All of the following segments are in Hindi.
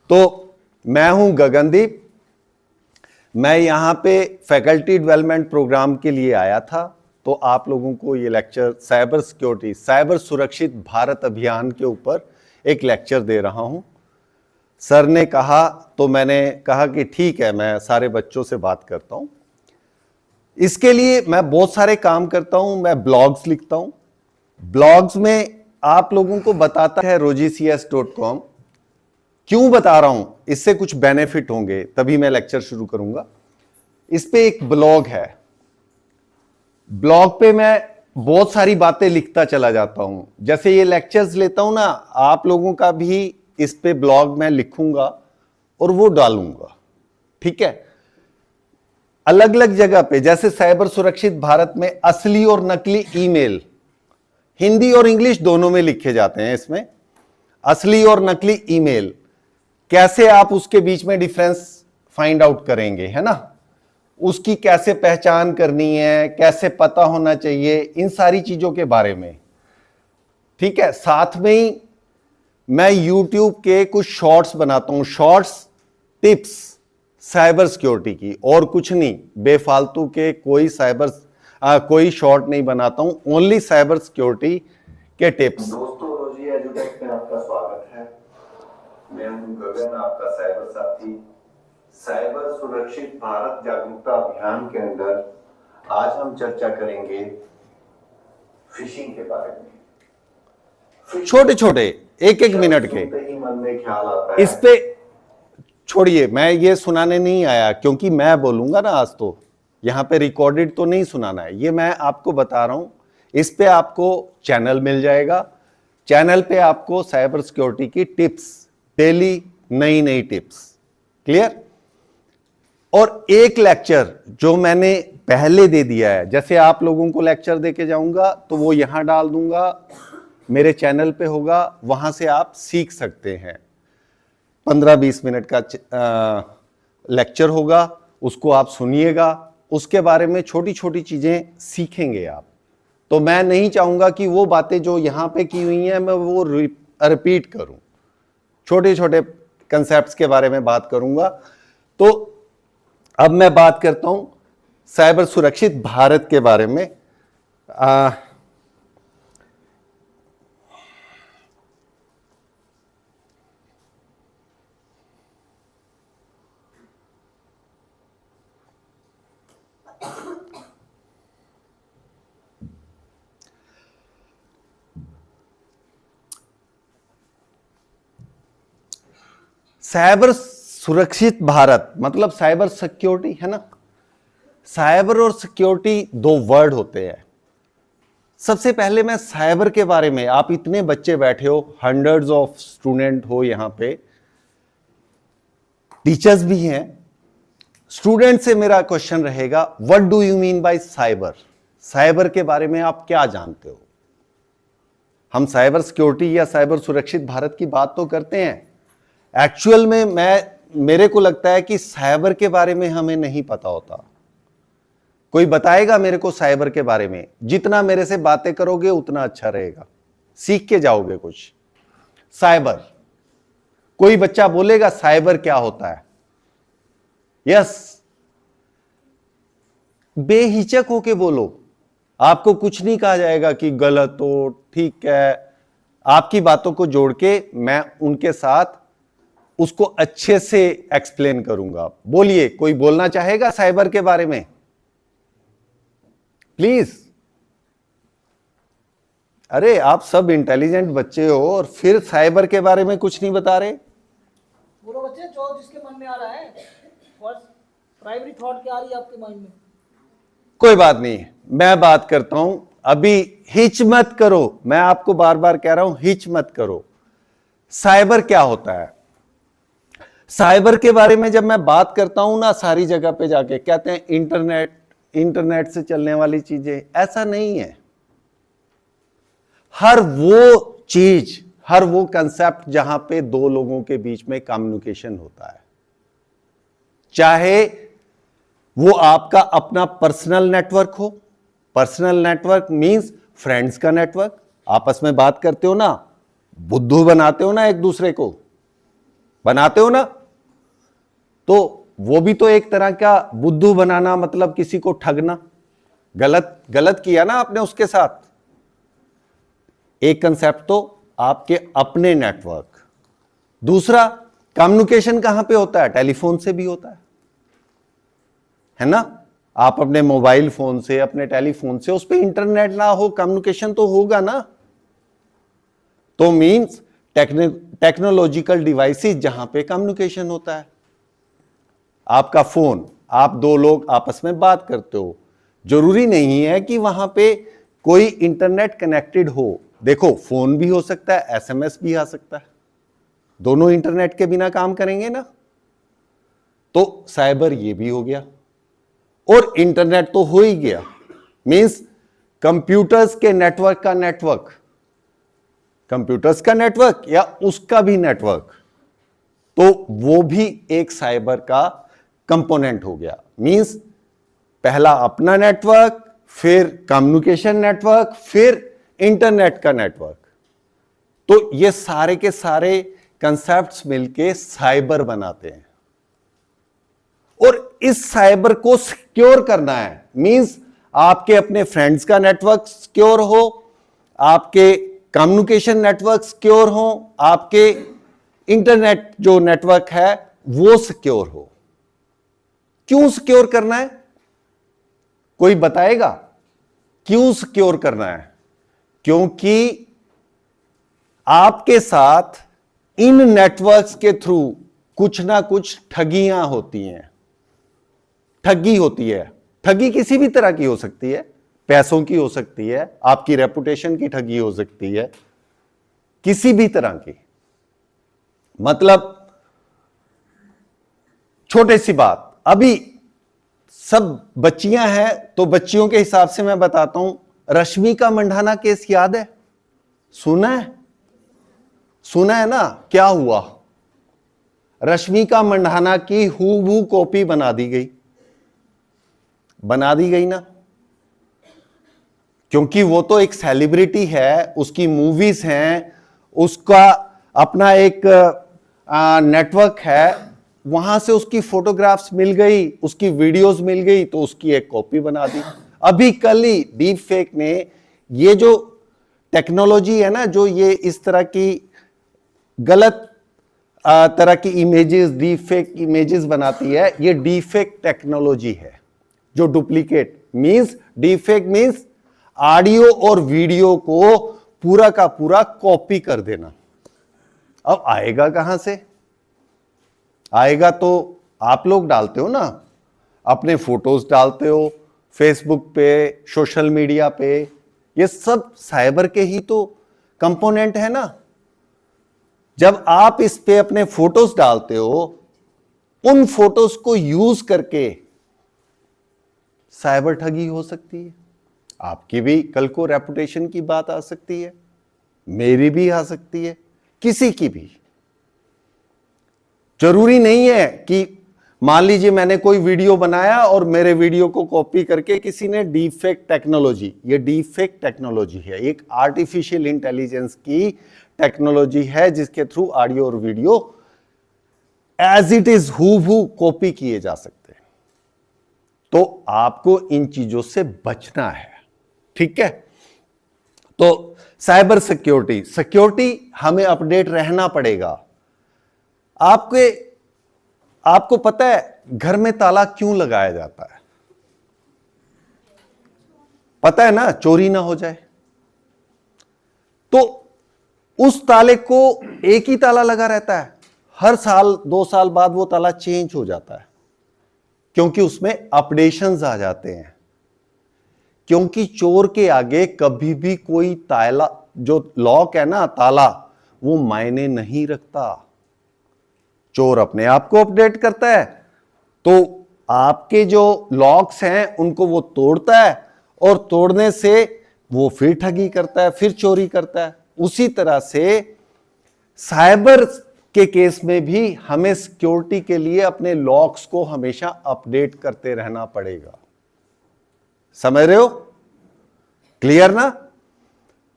तो मैं हूं गगनदीप। मैं यहाँ पे फैकल्टी डेवलपमेंट प्रोग्राम के लिए आया था। तो आप लोगों को ये लेक्चर साइबर सिक्योरिटी, साइबर सुरक्षित भारत अभियान के ऊपर एक लेक्चर दे रहा हूँ। सर ने कहा तो मैंने कहा कि ठीक है, मैं सारे बच्चों से बात करता हूँ। इसके लिए मैं बहुत सारे काम करता हूँ। मैं ब्लॉग्स लिखता हूँ। ब्लॉग्स में आप लोगों को बताता है rogics.com। क्यों बता रहा हूं? इससे कुछ बेनिफिट होंगे, तभी मैं लेक्चर शुरू करूंगा। इस पे एक ब्लॉग है। ब्लॉग पे मैं बहुत सारी बातें लिखता चला जाता हूं। जैसे ये लेक्चर्स लेता हूं ना, आप लोगों का भी इस पे ब्लॉग मैं लिखूंगा और वो डालूंगा। ठीक है, अलग अलग जगह पे। जैसे साइबर सुरक्षित भारत में असली और नकली ईमेल, हिंदी और इंग्लिश दोनों में लिखे जाते हैं। इसमें असली और नकली ईमेल, कैसे आप उसके बीच में डिफरेंस फाइंड आउट करेंगे, है ना? उसकी कैसे पहचान करनी है, कैसे पता होना चाहिए, इन सारी चीजों के बारे में। ठीक है, साथ में ही मैं YouTube के कुछ शॉर्ट्स बनाता हूं। शॉर्ट्स टिप्स साइबर सिक्योरिटी की, और कुछ नहीं। बेफालतू के कोई शॉर्ट नहीं बनाता हूं, ओनली साइबर सिक्योरिटी के टिप्स। दोस्तों, रोजी एजुटेक में आपका स्वागत है। मैं हूं गगन, आपका साइबर साथी। साइबर सुरक्षित भारत जागरूकता अभियान के अंदर आज हम चर्चा करेंगे फिशिंग के बारे में। छोटे छोटे एक मिनट के ही मन में ख्याल आता है। इस पे छोड़िए, मैं ये सुनाने नहीं आया, क्योंकि मैं बोलूंगा ना आज। तो यहां पे रिकॉर्डेड तो नहीं सुनाना है, ये मैं आपको बता रहा हूं। इस पे आपको चैनल मिल जाएगा। चैनल पे आपको साइबर सिक्योरिटी की टिप्स, डेली नई नई टिप्स। क्लियर? और एक लेक्चर जो मैंने पहले दे दिया है, जैसे आप लोगों को लेक्चर देके जाऊंगा तो वो यहां डाल दूंगा, मेरे चैनल पे होगा, वहां से आप सीख सकते हैं। 15-20 मिनट का लेक्चर होगा, उसको आप सुनिएगा। उसके बारे में छोटी छोटी चीजें सीखेंगे आप। तो मैं नहीं चाहूंगा कि वो बातें जो यहां पे की हुई हैं मैं वो रिपीट करूं। छोटे छोटे कंसेप्ट्स के बारे में बात करूंगा। तो अब मैं बात करता हूं साइबर सुरक्षित भारत के बारे में। साइबर सुरक्षित भारत मतलब साइबर सिक्योरिटी, है ना? साइबर और सिक्योरिटी दो वर्ड होते हैं। सबसे पहले मैं साइबर के बारे में, आप इतने बच्चे बैठे हो, हंड्रेड्स ऑफ स्टूडेंट हो यहां पे, टीचर्स भी हैं। स्टूडेंट से मेरा क्वेश्चन रहेगा, what do you mean by cyber? Cyber के बारे में आप क्या जानते हो? हम साइबर सिक्योरिटी या साइबर सुरक्षित भारत की बात तो करते हैं। एक्चुअल में मेरे को लगता है कि साइबर के बारे में हमें नहीं पता होता। कोई बताएगा मेरे को साइबर के बारे में? जितना मेरे से बातें करोगे उतना अच्छा रहेगा, सीख के जाओगे कुछ। साइबर, कोई बच्चा बोलेगा साइबर क्या होता है? यस, बेहिचक होके बोलो। आपको कुछ नहीं कहा जाएगा कि गलत हो, ठीक है। आपकी बातों को जोड़ के मैं उनके साथ उसको अच्छे से एक्सप्लेन करूंगा। बोलिए, कोई बोलना चाहेगा साइबर के बारे में? प्लीज। अरे आप सब इंटेलिजेंट बच्चे हो और फिर साइबर के बारे में कुछ नहीं बता रहे। बोलो बच्चे, जो जिसके मन में आ रहा है। प्राइमरी थॉट क्या आ रही है आपके माइंड में? कोई बात नहीं, मैं बात करता हूं। अभी हिच मत करो, मैं आपको बार बार कह रहा हूं, हिच मत करो। साइबर क्या होता है? साइबर के बारे में जब मैं बात करता हूं ना, सारी जगह पे जाके कहते हैं इंटरनेट से चलने वाली चीजें। ऐसा नहीं है। हर वो चीज, हर वो कंसेप्ट जहां पे दो लोगों के बीच में कम्युनिकेशन होता है, चाहे वो आपका अपना पर्सनल नेटवर्क हो। पर्सनल नेटवर्क मींस फ्रेंड्स का नेटवर्क। आपस में बात करते हो ना, बुद्धू बनाते हो ना एक दूसरे को, बनाते हो ना? तो वो भी तो एक तरह का बुद्धू बनाना, मतलब किसी को ठगना। गलत गलत किया ना आपने उसके साथ। एक कंसेप्ट तो आपके अपने नेटवर्क। दूसरा, कम्युनिकेशन कहां पे होता है? टेलीफोन से भी होता है ना? आप अपने मोबाइल फोन से, अपने टेलीफोन से, उस पर इंटरनेट ना हो, कम्युनिकेशन तो होगा ना। तो मींस टेक्नोलॉजिकल डिवाइसेस जहां पे कम्युनिकेशन होता है। आपका फोन, आप दो लोग आपस में बात करते हो, जरूरी नहीं है कि वहां पे कोई इंटरनेट कनेक्टेड हो। देखो, फोन भी हो सकता है, एसएमएस भी आ सकता है, दोनों इंटरनेट के बिना काम करेंगे ना। तो साइबर ये भी हो गया, और इंटरनेट तो हो ही गया। मींस कंप्यूटर्स के नेटवर्क का नेटवर्क, कंप्यूटर्स का नेटवर्क या उसका भी नेटवर्क, तो वो भी एक साइबर का कंपोनेंट हो गया। मींस पहला अपना नेटवर्क, फिर कम्युनिकेशन नेटवर्क, फिर इंटरनेट का नेटवर्क। तो ये सारे के सारे कंसेप्ट्स मिलके साइबर बनाते हैं। और इस साइबर को सिक्योर करना है, मींस आपके अपने फ्रेंड्स का नेटवर्क सिक्योर हो, आपके कम्युनिकेशन नेटवर्क सिक्योर हो, आपके इंटरनेट जो नेटवर्क है वो सिक्योर हो। क्यों सिक्योर करना है? कोई बताएगा क्यों सिक्योर करना है? क्योंकि आपके साथ इन नेटवर्क्स के थ्रू कुछ ना कुछ ठगियां होती हैं। ठगी होती है। ठगी किसी भी तरह की हो सकती है, पैसों की हो सकती है, आपकी रेपुटेशन की ठगी हो सकती है, किसी भी तरह की। मतलब छोटी सी बात, अभी सब बच्चियां हैं तो बच्चियों के हिसाब से मैं बताता हूं। रश्मिका मंडाना केस याद है? सुना है? सुना है ना? क्या हुआ? रश्मिका मंडाना की हूबहू कॉपी बना दी गई। बना दी गई ना, क्योंकि वो तो एक सेलिब्रिटी है, उसकी मूवीज हैं, उसका अपना एक नेटवर्क है, वहां से उसकी फोटोग्राफ्स मिल गई, उसकी वीडियोस मिल गई, तो उसकी एक कॉपी बना दी। अभी कल ही डीप फेक ने, ये जो टेक्नोलॉजी है ना, जो ये इस तरह की गलत तरह की इमेजेस, डीप फेक इमेजेस बनाती है, ये डीप फेक टेक्नोलॉजी है। जो duplicate means, deep fake means audio और वीडियो को पूरा का पूरा कॉपी कर देना। अब आएगा कहां से? आएगा तो आप लोग डालते हो ना, अपने फोटोज डालते हो फेसबुक पे, सोशल मीडिया पे, ये सब साइबर के ही तो कंपोनेंट है ना। जब आप इस पे अपने फोटोज डालते हो, उन फोटोज को यूज करके साइबर ठगी हो सकती है। आपकी भी कल को रेपुटेशन की बात आ सकती है, मेरी भी आ सकती है, किसी की भी। जरूरी नहीं है कि मान लीजिए मैंने कोई वीडियो बनाया और मेरे वीडियो को कॉपी करके किसी ने डीप फेक टेक्नोलॉजी, ये डीप फेक टेक्नोलॉजी है, एक आर्टिफिशियल इंटेलिजेंस की टेक्नोलॉजी है जिसके थ्रू ऑडियो और वीडियो एज इट इज हूबहू कॉपी किए जा सकते हैं। तो आपको इन चीजों से बचना है, ठीक है? तो साइबर सिक्योरिटी, सिक्योरिटी हमें अपडेट रहना पड़ेगा। आपको पता है घर में ताला क्यों लगाया जाता है? पता है ना, चोरी ना हो जाए। तो उस ताले को एक ही ताला लगा रहता है, हर साल 2 साल बाद वो ताला चेंज हो जाता है, क्योंकि उसमें अपडेशंस आ जाते हैं। क्योंकि चोर के आगे कभी भी कोई ताला, जो लॉक है ना, ताला, वो मायने नहीं रखता। चोर अपने आप को अपडेट करता है, तो आपके जो लॉक्स हैं उनको वो तोड़ता है, और तोड़ने से वो फिर ठगी करता है, फिर चोरी करता है। उसी तरह से साइबर के केस में भी हमें सिक्योरिटी के लिए अपने लॉक्स को हमेशा अपडेट करते रहना पड़ेगा। समझ रहे हो? क्लियर ना?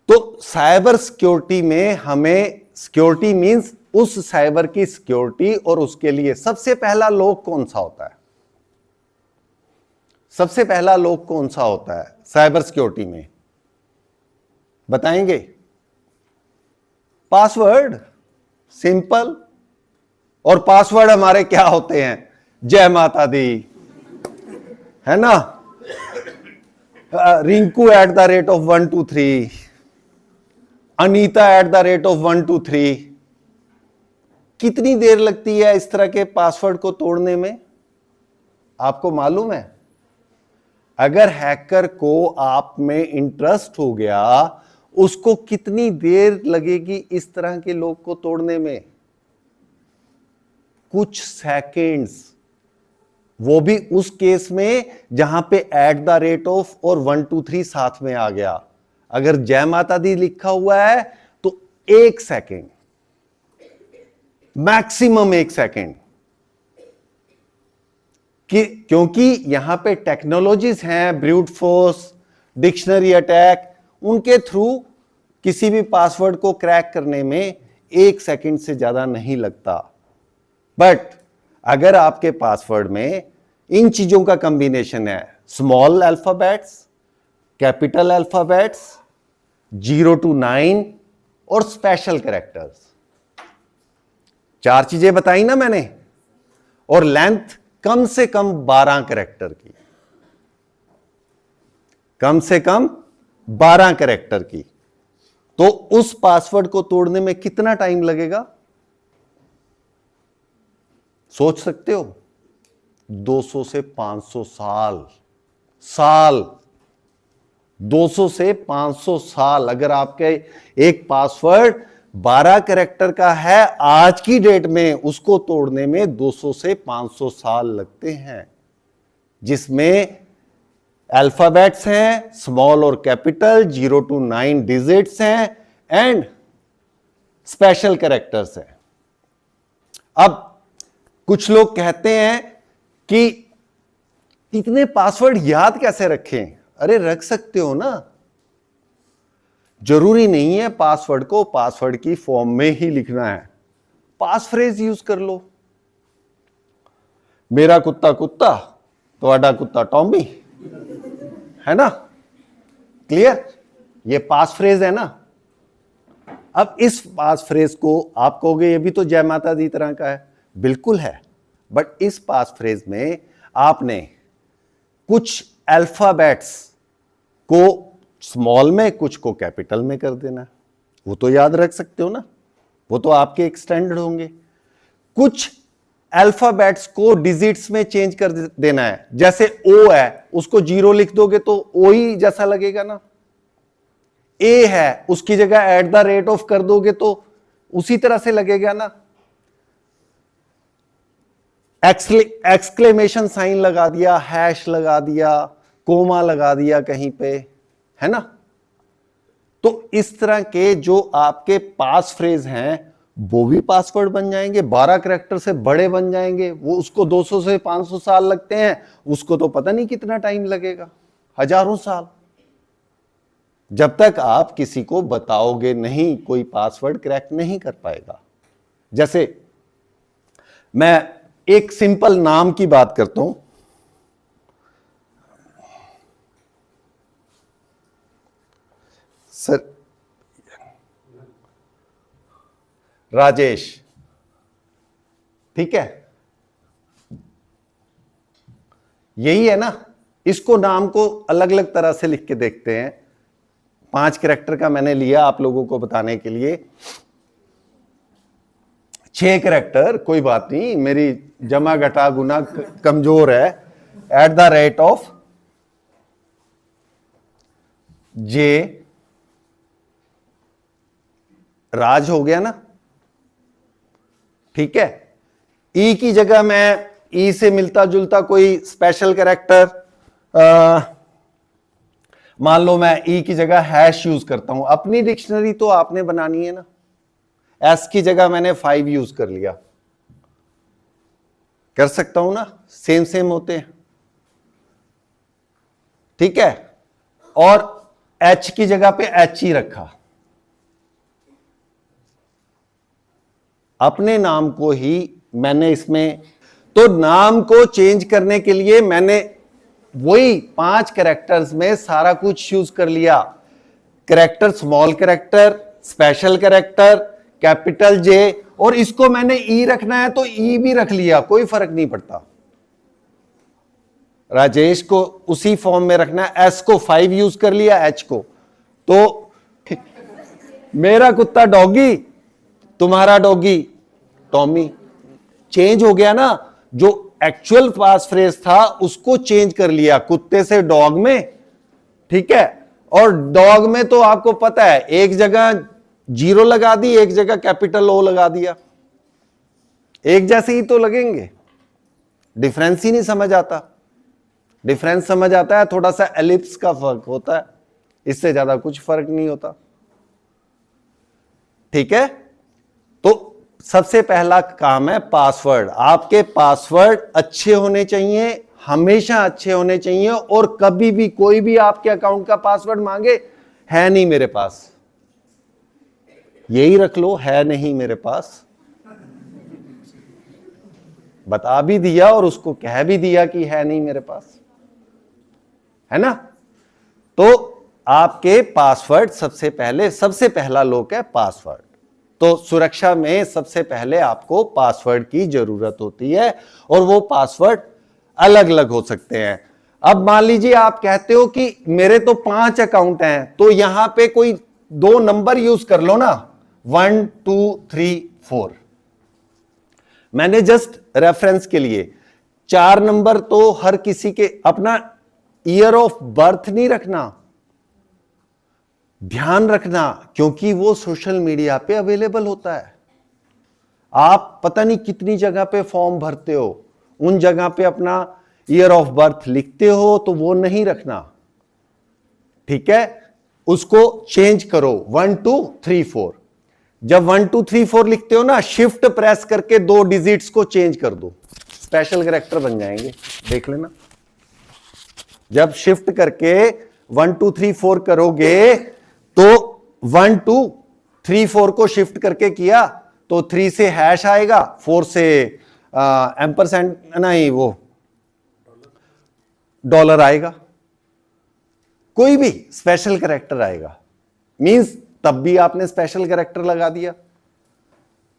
तो साइबर सिक्योरिटी में हमें, सिक्योरिटी मींस उस साइबर की सिक्योरिटी और उसके लिए सबसे पहला लोग कौन सा होता है? सबसे पहला लोग कौन सा होता है साइबर सिक्योरिटी में? बताएंगे? पासवर्ड। सिंपल। और पासवर्ड हमारे क्या होते हैं? जय माता दी, है ना? Rinku@123, Anita@123। कितनी देर लगती है इस तरह के पासवर्ड को तोड़ने में? आपको मालूम है? अगर हैकर को आप में इंटरेस्ट हो गया, उसको कितनी देर लगेगी इस तरह के लोग को तोड़ने में? कुछ सेकंड्स। वो भी उस केस में जहां पे @ऑफ और 123 साथ में आ गया। अगर जय माता दी लिखा हुआ है तो 1 सेकंड, मैक्सिमम 1 सेकंड। क्योंकि यहां पे टेक्नोलॉजीज हैं, ब्रूट फोर्स, डिक्शनरी अटैक, उनके थ्रू किसी भी पासवर्ड को क्रैक करने में 1 सेकंड से ज्यादा नहीं लगता। बट अगर आपके पासवर्ड में इन चीजों का कॉम्बिनेशन है, small alphabets, capital alphabets, 0 to 9 और स्पेशल कैरेक्टर्स, 4 चीजें बताई ना मैंने, और लेंथ कम से कम 12 कैरेक्टर की, कम से कम 12 कैरेक्टर की, तो उस पासवर्ड को तोड़ने में कितना टाइम लगेगा? सोच सकते हो? 200 से 500 साल। 200 से 500 साल। अगर आपके एक पासवर्ड 12 कैरेक्टर का है, आज की डेट में उसको तोड़ने में 200 से 500 साल लगते हैं, जिसमें अल्फाबेट्स हैं, स्मॉल और कैपिटल, 0 to 9 डिजिट्स हैं, एंड स्पेशल कैरेक्टर्स हैं। अब कुछ लोग कहते हैं कि इतने पासवर्ड याद कैसे रखें? अरे रख सकते हो ना, जरूरी नहीं है पासवर्ड को पासवर्ड की फॉर्म में ही लिखना है। पास फ्रेज यूज कर लो। मेरा कुत्ता कुत्ता, तुम्हारा कुत्ता टॉमी, है ना? क्लियर? ये पास फ्रेज है ना। अब इस पास फ्रेज को आप कहोगे ये भी तो जय माता दी तरह का है। बिल्कुल है, बट इस पास फ्रेज में आपने कुछ अल्फाबेट्स को स्मॉल में, कुछ को कैपिटल में कर देना। वो तो याद रख सकते हो ना, वो तो आपके एक्सटेंडेड होंगे। कुछ अल्फाबेट्स को डिजिट्स में चेंज कर देना है। जैसे ओ है, उसको 0 लिख दोगे तो ओ ही जैसा लगेगा ना। ए है, उसकी जगह @ऑफ कर दोगे तो उसी तरह से लगेगा ना। एक्सक्लेमेशन साइन लगा दिया, हैश लगा दिया, कोमा लगा दिया कहीं पे, है ना? तो इस तरह के जो आपके पास फ्रेज हैं वो भी पासवर्ड बन जाएंगे, 12 कैरेक्टर से बड़े बन जाएंगे। वो उसको 200 से 500 साल लगते हैं, उसको तो पता नहीं कितना टाइम लगेगा, हजारों साल। जब तक आप किसी को बताओगे नहीं, कोई पासवर्ड क्रैक नहीं कर पाएगा। जैसे मैं एक सिंपल नाम की बात करता हूं। सर, राजेश, ठीक है, यही है ना। इसको नाम को अलग अलग तरह से लिख के देखते हैं। 5 कैरेक्टर का मैंने लिया आप लोगों को बताने के लिए। 6 कैरेक्टर, कोई बात नहीं, मेरी जमा घटा गुना कमजोर है। @ऑफ जे राज हो गया ना, ठीक है। ई की जगह मैं ई से मिलता जुलता कोई स्पेशल कैरेक्टर, मान लो मैं ई की जगह हैश यूज करता हूं। अपनी डिक्शनरी तो आपने बनानी है ना। एस की जगह मैंने 5 यूज कर लिया, कर सकता हूं ना, सेम सेम होते हैं, ठीक है। और एच की जगह पे एच ही रखा, अपने नाम को ही मैंने इसमें, तो नाम को चेंज करने के लिए मैंने वही 5 कैरेक्टर्स में सारा कुछ यूज कर लिया। Character, small character, special character, capital J, और इसको मैंने ई रखना है तो ई भी रख लिया, कोई फर्क नहीं पड़ता। राजेश को उसी फॉर्म में रखना है, एस को 5 यूज कर लिया, एच को। तो मेरा कुत्ता डॉगी, तुम्हारा डॉगी टॉमी। चेंज हो गया ना, जो एक्चुअल पास फ्रेज था उसको चेंज कर लिया कुत्ते से डॉग में, ठीक है। और डॉग में तो आपको पता है एक जगह 0 लगा दी, एक जगह कैपिटल ओ लगा दिया, एक जैसे ही तो लगेंगे, डिफरेंस ही नहीं समझ आता। डिफरेंस समझ आता है थोड़ा सा एलिप्स का फर्क होता है, इससे ज्यादा कुछ फर्क नहीं होता, ठीक है। तो सबसे पहला काम है पासवर्ड। आपके पासवर्ड अच्छे होने चाहिए, हमेशा अच्छे होने चाहिए, और कभी भी कोई भी आपके अकाउंट का पासवर्ड मांगे, है नहीं मेरे पास, यही रख लो, है नहीं मेरे पास, बता भी दिया और उसको कह भी दिया कि है नहीं मेरे पास, है ना। तो आपके पासवर्ड सबसे पहला लोक है पासवर्ड। तो सुरक्षा में सबसे पहले आपको पासवर्ड की जरूरत होती है, और वो पासवर्ड अलग अलग हो सकते हैं। अब मान लीजिए आप कहते हो कि मेरे तो 5 अकाउंट हैं, तो यहां पे कोई 2 नंबर यूज कर लो ना, 1 2 3 4। मैंने जस्ट रेफरेंस के लिए 4 नंबर तो हर किसी के, अपना ईयर ऑफ बर्थ नहीं रखना, ध्यान रखना, क्योंकि वो सोशल मीडिया पे अवेलेबल होता है। आप पता नहीं कितनी जगह पे फॉर्म भरते हो, उन जगह पे अपना ईयर ऑफ बर्थ लिखते हो, तो वो नहीं रखना, ठीक है। उसको चेंज करो 1 2 3 4। जब 1 2 3 4 लिखते हो ना, शिफ्ट प्रेस करके 2 डिजिट्स को चेंज कर दो, स्पेशल कैरेक्टर बन जाएंगे, देख लेना। जब शिफ्ट करके 1 2 3 4 करोगे, तो 1 2 3 4 को शिफ्ट करके किया तो 3 से हैश आएगा, 4 से एम्परसेंट नहीं, वो डॉलर आएगा, कोई भी स्पेशल कैरेक्टर आएगा, मींस तब भी आपने स्पेशल कैरेक्टर लगा दिया।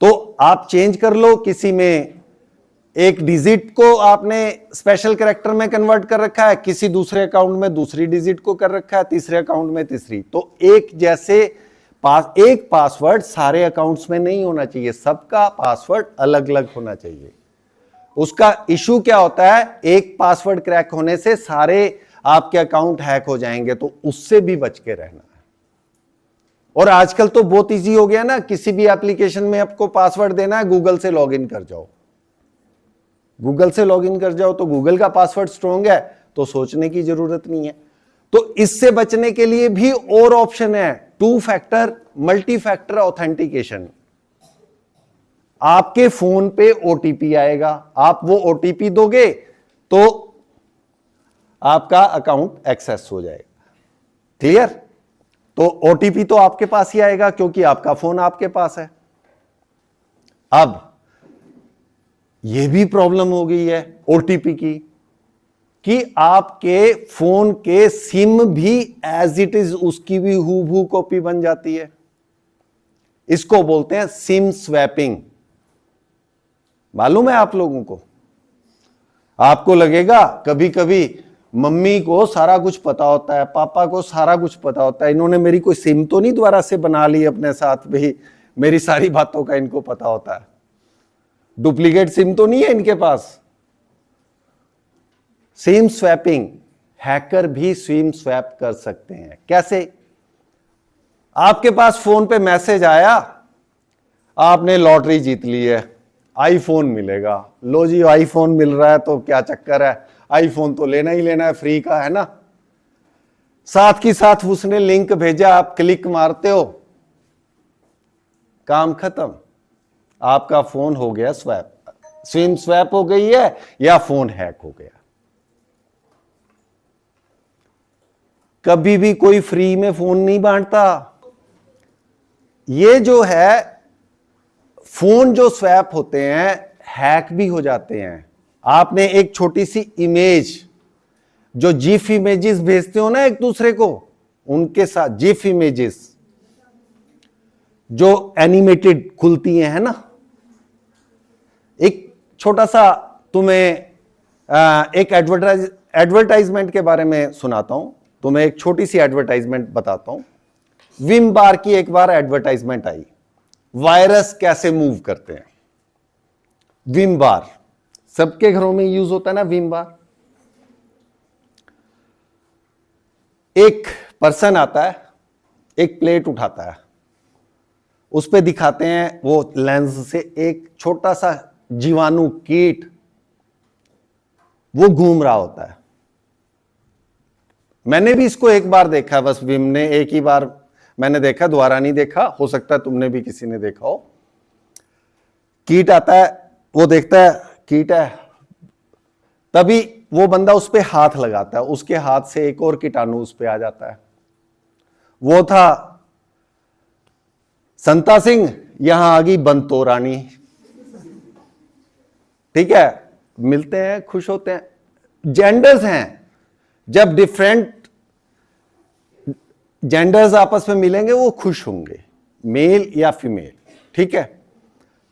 तो आप चेंज कर लो, किसी में एक डिजिट को आपने स्पेशल कैरेक्टर में कन्वर्ट कर रखा है, किसी दूसरे अकाउंट में दूसरी डिजिट को कर रखा है, तीसरे अकाउंट में तीसरी। तो एक जैसे एक पासवर्ड सारे अकाउंट्स में नहीं होना चाहिए, सबका पासवर्ड अलग अलग होना चाहिए। उसका इशू क्या होता है, एक पासवर्ड क्रैक होने से सारे आपके अकाउंट हैक हो जाएंगे, तो उससे भी बच के रहना है। और आजकल तो बहुत इजी हो गया ना, किसी भी एप्लीकेशन में आपको पासवर्ड देना है, गूगल से लॉगिन कर जाओ, गूगल से लॉगिन कर जाओ, तो गूगल का पासवर्ड स्ट्रॉन्ग है, तो सोचने की जरूरत नहीं है। तो इससे बचने के लिए भी और ऑप्शन है, 2 फैक्टर मल्टी फैक्टर ऑथेंटिकेशन। आपके फोन पे ओटीपी आएगा, आप वो ओटीपी दोगे तो आपका अकाउंट एक्सेस हो जाएगा, क्लियर। तो ओटीपी तो आपके पास ही आएगा, क्योंकि आपका फोन आपके पास है। अब यह भी प्रॉब्लम हो गई है ओटीपी की, कि आपके फोन के सिम भी एज इट इज उसकी भी हूबहू कॉपी बन जाती है। इसको बोलते हैं सिम स्वैपिंग। मालूम है आप लोगों को? आपको लगेगा कभी कभी मम्मी को सारा कुछ पता होता है, पापा को सारा कुछ पता होता है, इन्होंने मेरी कोई सिम तो नहीं दोबारा से बना ली अपने साथ, भी मेरी सारी बातों का इनको पता होता है, डुप्लीकेट सिम तो नहीं है इनके पास। सिम स्वैपिंग, हैकर भी सिम स्वैप कर सकते हैं। कैसे? आपके पास फोन पे मैसेज आया, आपने लॉटरी जीत ली है, आईफोन मिलेगा। लो जी, आईफोन मिल रहा है तो क्या चक्कर है, आईफोन तो लेना ही लेना है, फ्री का है ना। साथ की साथ उसने लिंक भेजा, आप क्लिक मारते हो, काम खत्म, आपका फोन हो गया स्वैप, सिम स्वैप हो गई है या फोन हैक हो गया। कभी भी कोई फ्री में फोन नहीं बांटता। ये जो है फोन जो स्वैप होते हैं हैक भी हो जाते हैं। आपने एक छोटी सी इमेज, जो जिफ इमेजेस भेजते हो ना एक दूसरे को, उनके साथ जिफ इमेजेस जो एनिमेटेड खुलती हैं, है ना। एक छोटा सा तुम्हें एक एडवर्टाइजमेंट के बारे में सुनाता हूं। तुम्हें एक छोटी सी एडवर्टाइजमेंट बताता हूं। विम बार की एक बार एडवर्टाइजमेंट आई, वायरस कैसे मूव करते हैं। विम बार सबके घरों में यूज होता है ना, विम बार। एक पर्सन आता है, एक प्लेट उठाता है, उस पे दिखाते हैं वो लेंस से एक छोटा सा जीवाणु कीट, वो घूम रहा होता है। मैंने भी इसको एक बार देखा, बस विम ने एक ही बार मैंने देखा, दोबारा नहीं देखा। हो सकता है तुमने भी किसी ने देखा हो। कीट आता है, वो देखता है कीट है, तभी वो बंदा उस पे हाथ लगाता है, उसके हाथ से एक और कीटाणु उस पे आ जाता है। वो था संता सिंह, यहां आ गई बंतो रानी। ठीक है, मिलते हैं, खुश होते हैं। जेंडर्स हैं, जब डिफरेंट जेंडर्स आपस में मिलेंगे वो खुश होंगे, मेल या फीमेल। ठीक है,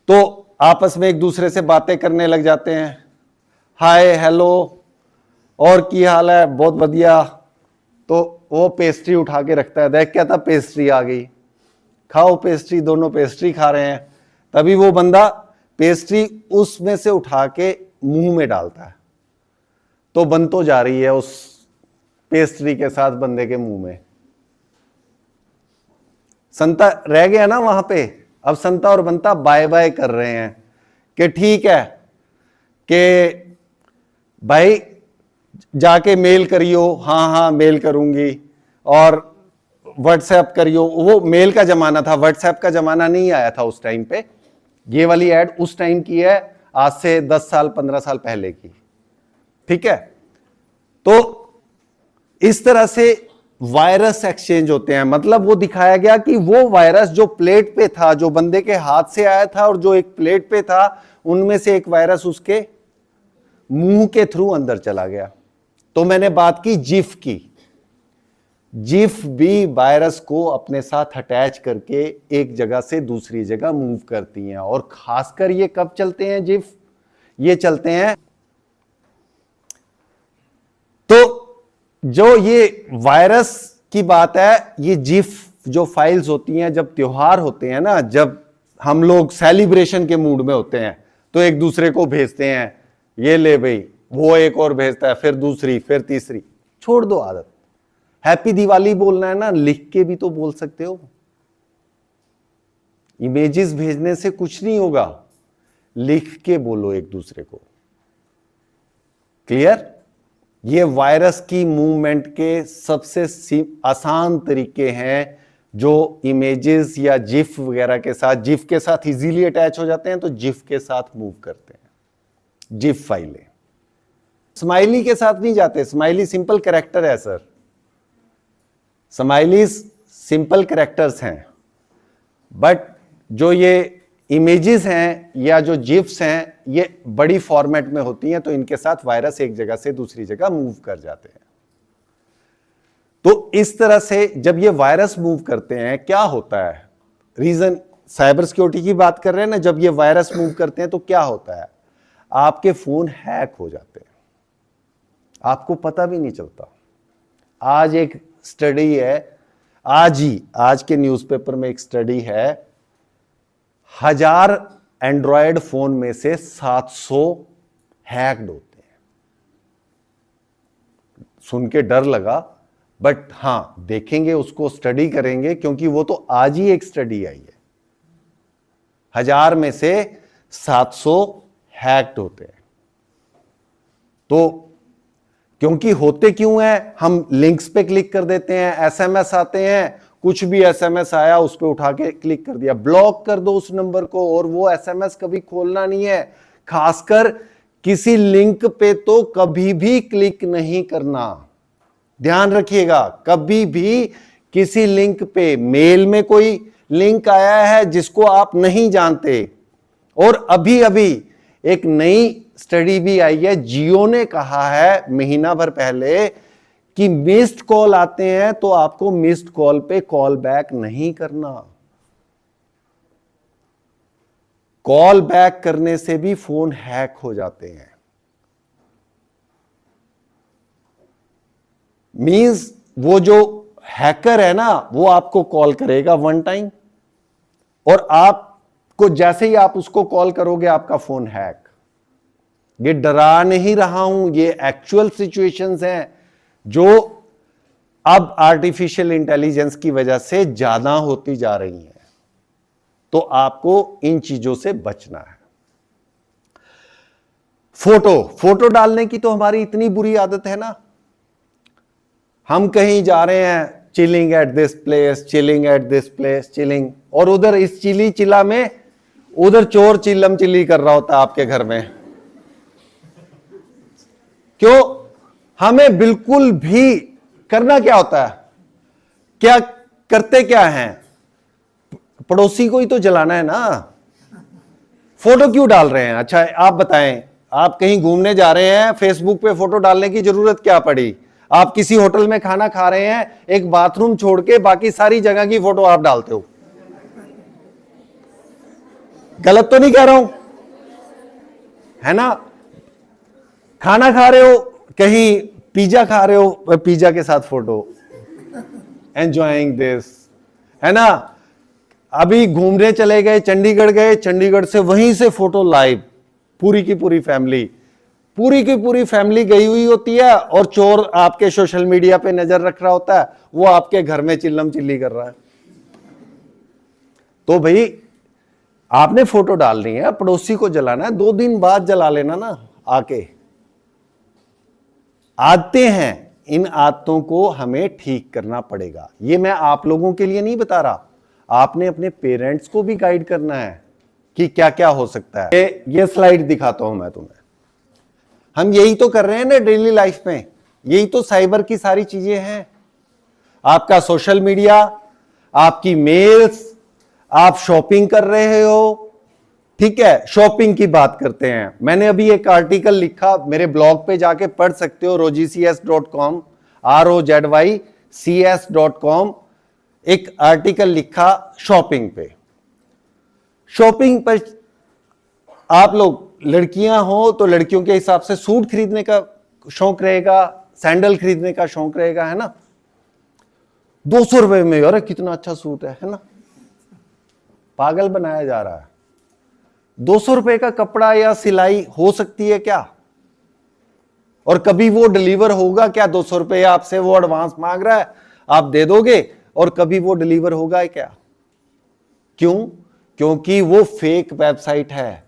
तो आपस में एक दूसरे से बातें करने लग जाते हैं, हाय हेलो और की हाल है, बहुत बढ़िया। तो वो पेस्ट्री उठा के रखता है, देख क्या था, पेस्ट्री आ गई, खाओ पेस्ट्री। दोनों पेस्ट्री खा रहे हैं, तभी वो बंदा पेस्ट्री उसमें से उठा के मुंह में डालता है, तो बंतो जा रही है उस पेस्ट्री के साथ बंदे के मुंह में। संता रह गया ना वहां पे। अब संता और बंता बाय बाय कर रहे हैं कि ठीक है कि भाई जाके मेल करियो, हाँ हाँ मेल करूंगी, और व्हाट्सएप करियो। वो मेल का जमाना था, व्हाट्सएप का जमाना नहीं आया था उस टाइम पे। ये वाली एड उस टाइम की है, आज से 10 साल 15 साल पहले की। ठीक है, तो इस तरह से वायरस एक्सचेंज होते हैं। मतलब वो दिखाया गया कि वो वायरस जो प्लेट पे था, जो बंदे के हाथ से आया था और जो एक प्लेट पे था, उनमें से एक वायरस उसके मुंह के थ्रू अंदर चला गया। तो मैंने बात की जिफ की। जिफ भी वायरस को अपने साथ अटैच करके एक जगह से दूसरी जगह मूव करती हैं। और खासकर ये कब चलते हैं जिफ? ये चलते हैं, तो जो ये वायरस की बात है, ये जिफ जो फाइल्स होती हैं, जब त्योहार होते हैं ना, जब हम लोग सेलिब्रेशन के मूड में होते हैं, तो एक दूसरे को भेजते हैं, ये ले भाई, वो एक और भेजता है, फिर दूसरी, फिर तीसरी। छोड़ दो आदत। हैप्पी दिवाली बोलना है ना, लिख के भी तो बोल सकते हो। इमेजेस भेजने से कुछ नहीं होगा, लिख के बोलो एक दूसरे को। क्लियर? ये वायरस की मूवमेंट के सबसे आसान तरीके हैं, जो इमेजेस या जिफ वगैरह के साथ, जिफ के साथ इजीली अटैच हो जाते हैं, तो जिफ के साथ मूव करते हैं जिफ फाइलें। स्माइली के साथ नहीं जाते। स्माइली सिंपल कैरेक्टर है सर, स्माइलीज सिंपल कैरेक्टर्स हैं, बट जो ये इमेजेस हैं या जो जिफ्स हैं, ये बड़ी फॉर्मेट में होती हैं, तो इनके साथ वायरस एक जगह से दूसरी जगह मूव कर जाते हैं। तो इस तरह से जब ये वायरस मूव करते हैं, क्या होता है? रीजन साइबर सिक्योरिटी की बात कर रहे हैं ना, जब ये वायरस मूव करते हैं तो क्या होता है? आपके फोन हैक हो जाते हैं, आपको पता भी नहीं चलता। आज एक स्टडी है, आज के न्यूज़पेपर में एक स्टडी है, 1000 एंड्रॉयड फोन में से 700 हैक्ड होते हैं। सुन के डर लगा, बट हां देखेंगे, उसको स्टडी करेंगे, क्योंकि वो तो आज ही एक स्टडी आई है। 1000 में से 700 हैक्ड होते हैं। तो क्योंकि होते क्यों है? हम लिंक्स पे क्लिक कर देते हैं, एसएमएस आते हैं, कुछ भी एसएमएस आया उस पे उठा के क्लिक कर दिया, ब्लॉक कर दो उस नंबर को, और वो एसएमएस कभी खोलना नहीं है। खासकर किसी लिंक पे तो कभी भी क्लिक नहीं करना, ध्यान रखिएगा। कभी भी किसी लिंक पे, मेल में कोई लिंक आया है जिसको आप नहीं जानते, और अभी अभी एक नई स्टडी भी आई है, जियो ने कहा है महीना भर पहले कि मिस्ड कॉल आते हैं तो आपको मिस्ड कॉल पे कॉल बैक नहीं करना। कॉल बैक करने से भी फोन हैक हो जाते हैं। मींस वो जो हैकर है ना, वो आपको कॉल करेगा वन टाइम, और आपको जैसे ही आप उसको कॉल करोगे आपका फोन हैक। ये डरा नहीं रहा हूं, ये एक्चुअल सिचुएशंस हैं जो अब आर्टिफिशियल इंटेलिजेंस की वजह से ज्यादा होती जा रही हैं। तो आपको इन चीजों से बचना है। फोटो डालने की तो हमारी इतनी बुरी आदत है ना, हम कहीं जा रहे हैं, chilling at this place, chilling at this place, chilling, और उधर इस चिली चिला में उधर चोर चिल्लम चिल्ली कर रहा होता है आपके घर में। क्यों? हमें बिल्कुल भी करना क्या होता है, क्या करते क्या हैं, पड़ोसी को ही तो जलाना है ना। फोटो क्यों डाल रहे हैं? अच्छा आप बताएं, आप कहीं घूमने जा रहे हैं, फेसबुक पे फोटो डालने की जरूरत क्या पड़ी? आप किसी होटल में खाना खा रहे हैं, एक बाथरूम छोड़ के बाकी सारी जगह की फोटो आप डालते हो। गलत तो नहीं कह रहा हूं, है ना? खाना खा रहे हो, कहीं पिज्जा खा रहे हो, पिज्जा के साथ फोटो, एंजॉयिंग दिस, है ना? अभी घूमने चले गए, चंडीगढ़ गए, चंडीगढ़ से वहीं से फोटो लाइव, पूरी की पूरी फैमिली गई हुई होती है, और चोर आपके सोशल मीडिया पे नजर रख रहा होता है, वो आपके घर में चिल्लम चिल्ली कर रहा है। तो भाई आपने फोटो डालनी है, पड़ोसी को जलाना है, 2 दिन बाद जला लेना ना आके। आदतें हैं, इन आदतों को हमें ठीक करना पड़ेगा। ये मैं आप लोगों के लिए नहीं बता रहा, आपने अपने पेरेंट्स को भी गाइड करना है कि क्या क्या हो सकता है। ये स्लाइड दिखाता हूं मैं तुम्हें। हम यही तो कर रहे हैं ना डेली लाइफ में, यही तो साइबर की सारी चीजें हैं। आपका सोशल मीडिया, आपकी मेल्स, आप शॉपिंग कर रहे हो, ठीक है? शॉपिंग की बात करते हैं। मैंने अभी एक आर्टिकल लिखा, मेरे ब्लॉग पे जाके पढ़ सकते हो, rogycs.com, ROZYCS.com, एक आर्टिकल लिखा शॉपिंग पे। शॉपिंग पर आप लोग लड़कियां हो तो लड़कियों के हिसाब से सूट खरीदने का शौक रहेगा, सैंडल खरीदने का शौक रहेगा, है ना? 200 रुपए में, अरे कितना अच्छा सूट है ना? पागल बनाया जा रहा है। 200 रुपए का कपड़ा या सिलाई हो सकती है क्या? और कभी वो डिलीवर होगा क्या? 200 रुपए आपसे वो एडवांस मांग रहा है, आप दे दोगे, और कभी वो डिलीवर होगा क्या? क्यों? क्योंकि वो फेक वेबसाइट है।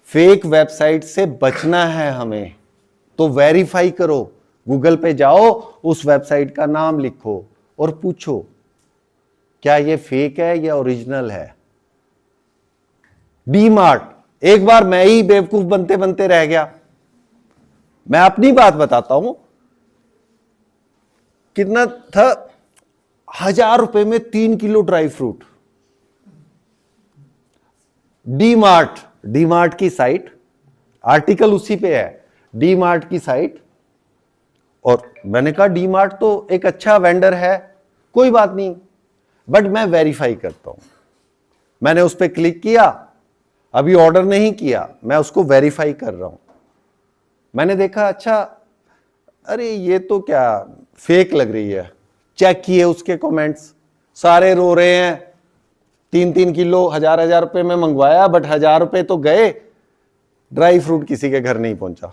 फेक वेबसाइट से बचना है हमें, तो वेरीफाई करो। गूगल पे जाओ, उस वेबसाइट का नाम लिखो और पूछो क्या ये फेक है या ओरिजिनल है। डीमार्ट, एक बार मैं ही बेवकूफ बनते बनते रह गया। मैं अपनी बात बताता हूं, कितना था, 1000 रुपए में 3 किलो ड्राई फ्रूट। डीमार्ट की साइट, आर्टिकल उसी पे है, डीमार्ट की साइट। और मैंने कहा डीमार्ट तो एक अच्छा वेंडर है, कोई बात नहीं, बट मैं वेरीफाई करता हूं। मैंने उस पर क्लिक किया, अभी ऑर्डर नहीं किया, मैं उसको वेरीफाई कर रहा हूं। मैंने देखा, अच्छा अरे ये तो क्या फेक लग रही है। चेक किए उसके कमेंट्स, सारे रो रहे हैं, 3-3 किलो 1000 रुपए में मंगवाया, बट 1000 रुपए तो गए, ड्राई फ्रूट किसी के घर नहीं पहुंचा।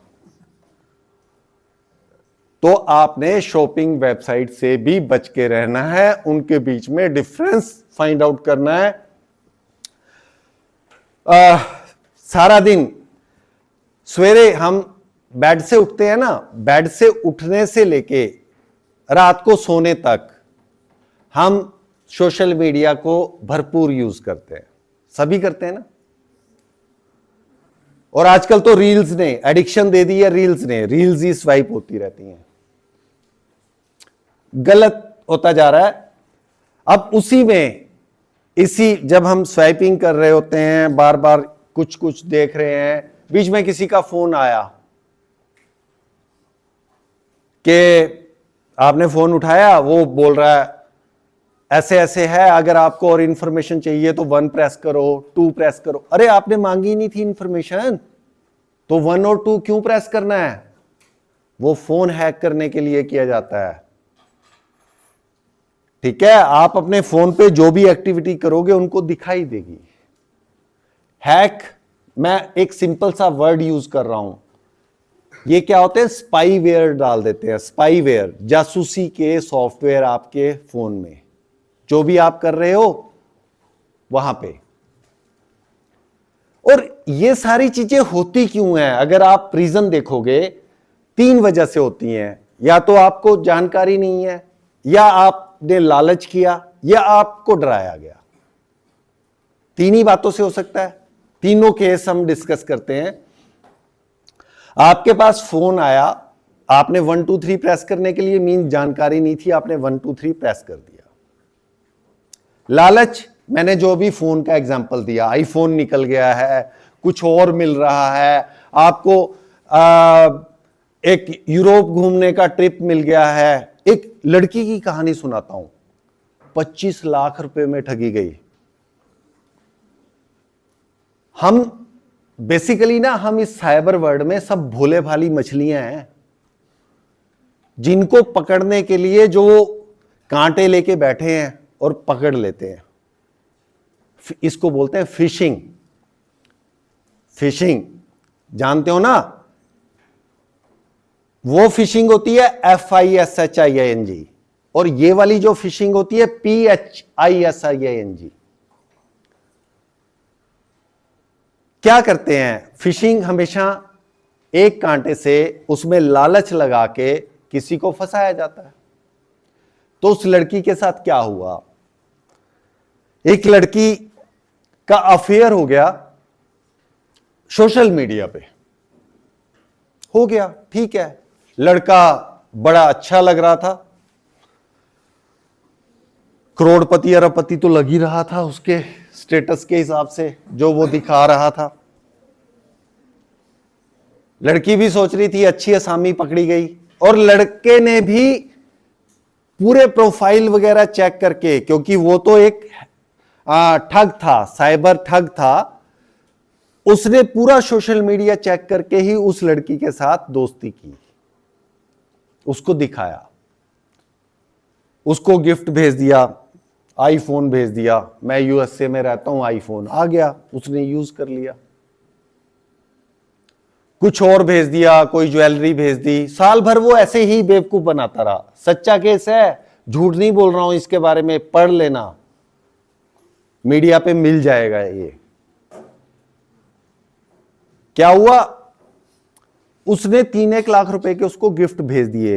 तो आपने शॉपिंग वेबसाइट से भी बच के रहना है, उनके बीच में डिफरेंस फाइंड आउट करना है। सारा दिन सवेरे हम बेड से उठते हैं ना, बेड से उठने से लेके रात को सोने तक हम सोशल मीडिया को भरपूर यूज करते हैं, सभी करते हैं ना। और आजकल तो रील्स ने एडिक्शन दे दी है, रील्स ही स्वाइप होती रहती हैं, गलत होता जा रहा है। अब उसी में इसी जब हम स्वाइपिंग कर रहे होते हैं, बार बार कुछ कुछ देख रहे हैं, बीच में किसी का फोन आया कि आपने फोन उठाया, वो बोल रहा है ऐसे ऐसे है, अगर आपको और इंफॉर्मेशन चाहिए तो 1 प्रेस करो, 2 प्रेस करो। अरे आपने मांगी नहीं थी इंफॉर्मेशन, तो 1 और 2 क्यों प्रेस करना है? वो फोन हैक करने के लिए किया जाता है। ठीक है, आप अपने फोन पे जो भी एक्टिविटी करोगे उनको दिखाई देगी। हैक, मैं एक सिंपल सा वर्ड यूज कर रहा हूं, ये क्या होते हैं? स्पाईवेयर डाल देते हैं। स्पाईवेयर, जासूसी के सॉफ्टवेयर आपके फोन में, जो भी आप कर रहे हो वहां पे। और ये सारी चीजें होती क्यों हैं? अगर आप रीजन देखोगे, 3 वजह से होती हैं। या तो आपको जानकारी नहीं है, या आपने लालच किया, या आपको डराया गया। 3 ही बातों से हो सकता है। तीनों केस हम डिस्कस करते हैं। आपके पास फोन आया, आपने 1 2 3 प्रेस करने के लिए मीन जानकारी नहीं थी, आपने 1 2 3 प्रेस कर दिया। लालच, मैंने जो भी फोन का एग्जांपल दिया, आईफोन निकल गया है, कुछ और मिल रहा है, आपको एक यूरोप घूमने का ट्रिप मिल गया है। एक लड़की की कहानी सुनाता हूं, 25 लाख रुपए में ठगी गई। हम बेसिकली ना, हम इस साइबर वर्ल्ड में सब भोले भाली मछलियां हैं, जिनको पकड़ने के लिए जो कांटे लेके बैठे हैं और पकड़ लेते हैं। इसको बोलते हैं फिशिंग। फिशिंग जानते हो ना? वो फिशिंग होती है FISHING, और ये वाली जो फिशिंग होती है PHISING। क्या करते हैं? फिशिंग हमेशा एक कांटे से उसमें लालच लगा के किसी को फंसाया जाता है। तो उस लड़की के साथ क्या हुआ? एक लड़की का अफेयर हो गया सोशल मीडिया पे, हो गया, ठीक है। लड़का बड़ा अच्छा लग रहा था, करोड़पति अरबपति तो लग ही रहा था उसके स्टेटस के हिसाब से जो वो दिखा रहा था। लड़की भी सोच रही थी अच्छी असामी पकड़ी गई, और लड़के ने भी पूरे प्रोफाइल वगैरह चेक करके, क्योंकि वो तो एक ठग था, साइबर ठग था, उसने पूरा सोशल मीडिया चेक करके ही उस लड़की के साथ दोस्ती की, उसको दिखाया, उसको गिफ्ट भेज दिया, आईफोन भेज दिया। मैं यूएसए में रहता हूं, आईफोन आ गया, उसने यूज कर लिया। कुछ और भेज दिया, कोई ज्वेलरी भेज दी। साल भर वो ऐसे ही बेवकूफ बनाता रहा। सच्चा केस है, झूठ नहीं बोल रहा हूं, इसके बारे में पढ़ लेना, मीडिया पे मिल जाएगा। ये क्या हुआ? उसने 3-1 लाख रुपए के उसको गिफ्ट भेज दिए,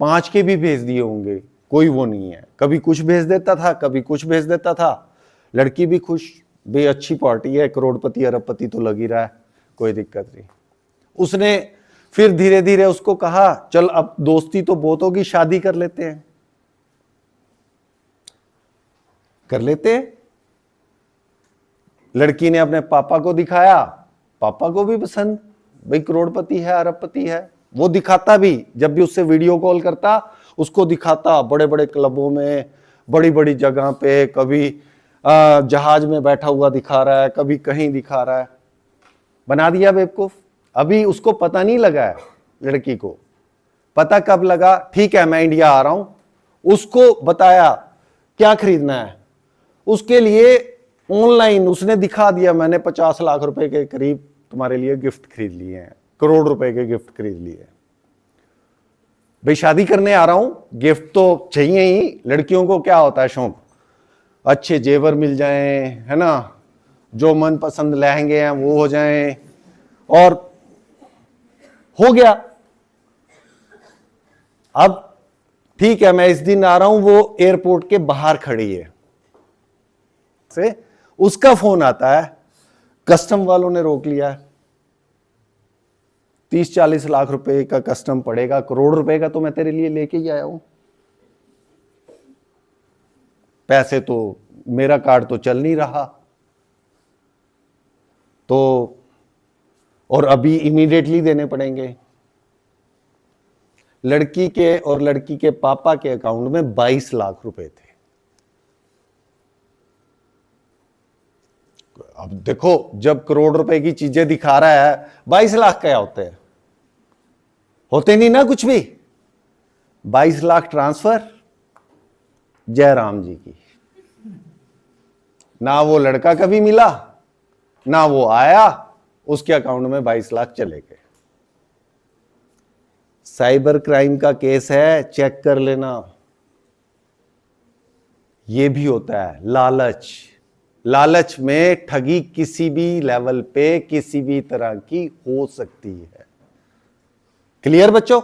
5 के भी भेज दिए होंगे, कोई वो नहीं है। कभी कुछ भेज देता था, कभी कुछ भेज देता था। लड़की भी खुश, बे अच्छी पार्टी है, करोड़पति अरबपति तो लग ही रहा है, कोई दिक्कत नहीं। उसने फिर धीरे धीरे उसको कहा, चल अब दोस्ती तो बहुत होगी, शादी कर लेते हैं। कर लेते हैं। लड़की ने अपने पापा को दिखाया, पापा को भी पसंद, भाई करोड़पति है, अरबपति है। वो दिखाता भी, जब भी उससे वीडियो कॉल करता उसको दिखाता बड़े बड़े क्लबों में, बड़ी बड़ी जगह पे, कभी जहाज में बैठा हुआ दिखा रहा है, कभी कहीं दिखा रहा है। बना दिया बेवकूफ। अभी उसको पता नहीं लगा है, लड़की को पता कब लगा? ठीक है मैं इंडिया आ रहा हूं, उसको बताया क्या खरीदना है, उसके लिए ऑनलाइन उसने दिखा दिया, मैंने 50 लाख रुपए के करीब तुम्हारे लिए गिफ्ट खरीद लिए हैं, करोड़ रुपए के गिफ्ट खरीद लिए। भाई शादी करने आ रहा हूं, गिफ्ट तो चाहिए ही। लड़कियों को क्या होता है शौक, अच्छे जेवर मिल जाएं, है ना, जो मनपसंद लहंगे हैं वो हो जाएं, और हो गया। अब ठीक है मैं इस दिन आ रहा हूं, वो एयरपोर्ट के बाहर खड़ी है, से उसका फोन आता है, कस्टम वालों ने रोक लिया है, 30-40 लाख रुपए का कस्टम पड़ेगा, करोड़ रुपए का तो मैं तेरे लिए लेके ही आया हूं, पैसे तो मेरा कार्ड तो चल नहीं रहा, तो और अभी इमीडिएटली देने पड़ेंगे। लड़की के और लड़की के पापा के अकाउंट में 22 लाख रुपए थे। अब देखो, जब करोड़ रुपए की चीजें दिखा रहा है, 22 लाख क्या होते हैं? होते नहीं ना कुछ भी। 22 लाख ट्रांसफर जयराम जी की। ना वो लड़का कभी मिला, ना वो आया, उसके अकाउंट में 22 लाख चले गए। साइबर क्राइम का केस है, चेक कर लेना। ये भी होता है लालच। लालच में ठगी किसी भी लेवल पे किसी भी तरह की हो सकती है। क्लियर बच्चों?